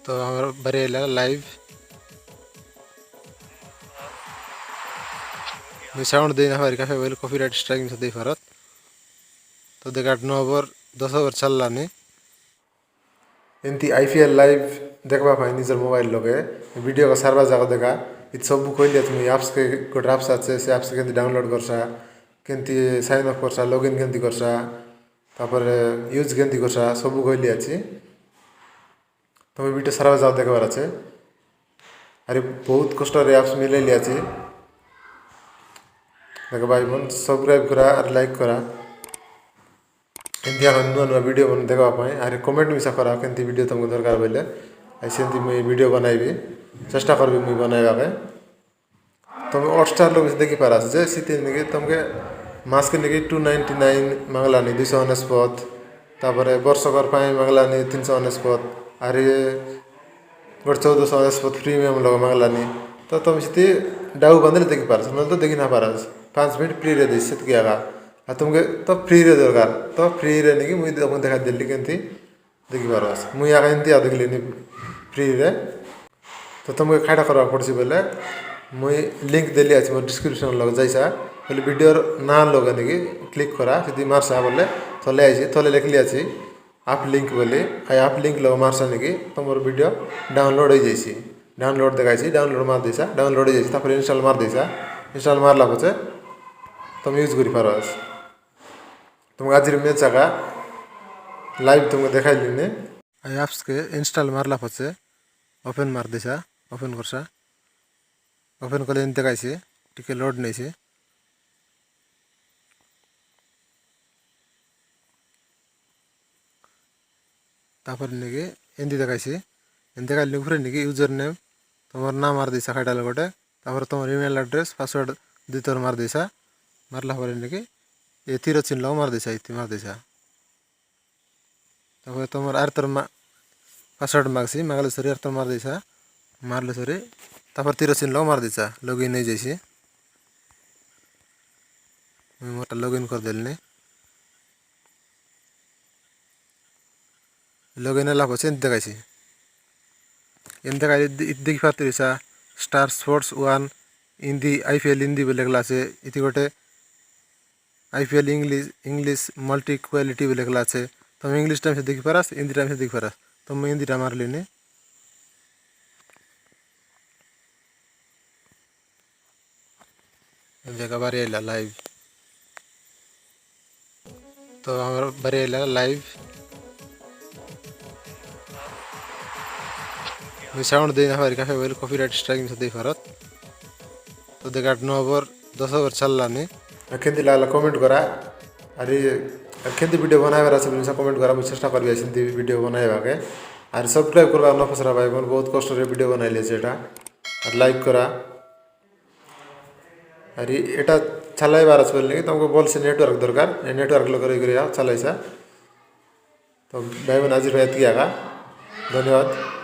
तो हमारा Barela live sound देना हमारी काफे वेल कॉपीराइट स्ट्राइक दे फरत तो देखा 9 ओवर 10 ओवर चल लानी एंती आईपीएल लाइव देखबा पाई निजर मोबाइल लगे वीडियो का सर्वा जगह देखा इत सब कोइले तुम ऐप्स के कोड ऐप्स আছে से ऐप्स केंती डाउनलोड करसा केंती साइन अप करसा लॉगिन केंती करसा तापर यूज केंती करसा सब कोइले अछि तुम वीडियो सर्वा जगह देखबार আছে अरे बहुत कष्ट रे ऐप्स मिले लिया अछि देख भाई बन सब्सक्राइब करा और लाइक करा एंती नुआ नुआ वीडियो बन देखा पाए अरे कमेंट मिसा करा केंती वीडियो तुमको दरकार बोले ऐसे एंती मैं वीडियो बनाइबी चेष्टा करबी मैं बनाइबा के तुम हॉटस्टार लोग देखि पारा जे सिते निके तुमके मास के निके 299 मंगलानी 299 तापर वर्षकर पाए मंगलानी 399 अरे गोट 1499 प्रीमियम लोग मंगलानी तो तुम सिते डाउ बंदले देखि पारस न तो देखि ना पारस 5 मिनट फ्री रे दिस के आगा तुमके तो फ्री रे दरकार तो फ्री रे निके मुई तुमको देखा देली केंती देखि पारस मुई आगा एंती आ देखली फ्री रे तो तुमके खाटा करवा पड़सी बोले मुई लिंक देली अछि मोर डिस्क्रिप्शन लग जाइसा बोले वीडियो ना लगे निके क्लिक करा सिधी मारसा बोले थले आइछि थले लिखली अछि आप लिंक बोले आई आप लिंक लग मारसा निके तमोर वीडियो डाउनलोड हो जाइछि डाउनलोड देखाइछि डाउनलोड मार देसा डाउनलोड हो जाइछि तापर इंस्टॉल मार देसा इंस्टॉल मारला पछे तुम यूज करि पारस तुम आज मैच आगा लाइव तुमको देखाइली ने आई ऐप्स के इंस्टॉल मारला पछे ओपन मार देसा ओपन करसा ओपन कले एंते देखाइछि टिके लोड नैछि तापर नेगे एंती देखाइछि एंते का लिखरे नेगे यूजर नेम तमर नाम मार देसा खाटा लगोटे तापर तमर ईमेल एड्रेस पासवर्ड दितर मार देसा मारला परे नेगे ए तीर चिन्ह लग मार देसा इति मार देसा तापर तमर आरतर पासवर्ड मागसी मागले सरी आरतर मार देसा मारले सरी तापर तीर चिन्ह लग मार देसा लॉगिन नै जैसी मैं मोटा लॉगिन कर देलने लॉगिन ला पछे एंते देखाइछि एंते का देखि पातरिसा Star Sports 1 Hindi IPL Hindi बोले क्लासे इति गोटे आईपीएल इंग्लिश मल्टी क्वालिटी बोले क्लासे तुम इंग्लिश टाइम से देखि पारस हिंदी टाइम से देखि पारस तुम हिंदी टा मार लेने देखा बरेला लाइव तो हमारा बरेला लाइव साउंड देना हमारी काफे वेल कॉपीराइट स्ट्राइक दे फरत तो देखा 9 ओवर 10 ओवर चल लानी केंती लागला कमेंट करा अरे केंती वीडियो बनाइबार আছে बिनसा कमेंट करा मैं चेष्टा करबी ऐसे वीडियो बनाइबा के और सब्सक्राइब करबा न फसरा भाई बन बहुत कष्ट रे वीडियो बनाइले सेटा और लाइक करा अरे एटा चलाइबार আছে बोलले तुमको बोल से नेटवर्क दरकार नेटवर्क लगे करिया चलाइसा तो भाई बन आज भाई एतिक आगा धन्यवाद।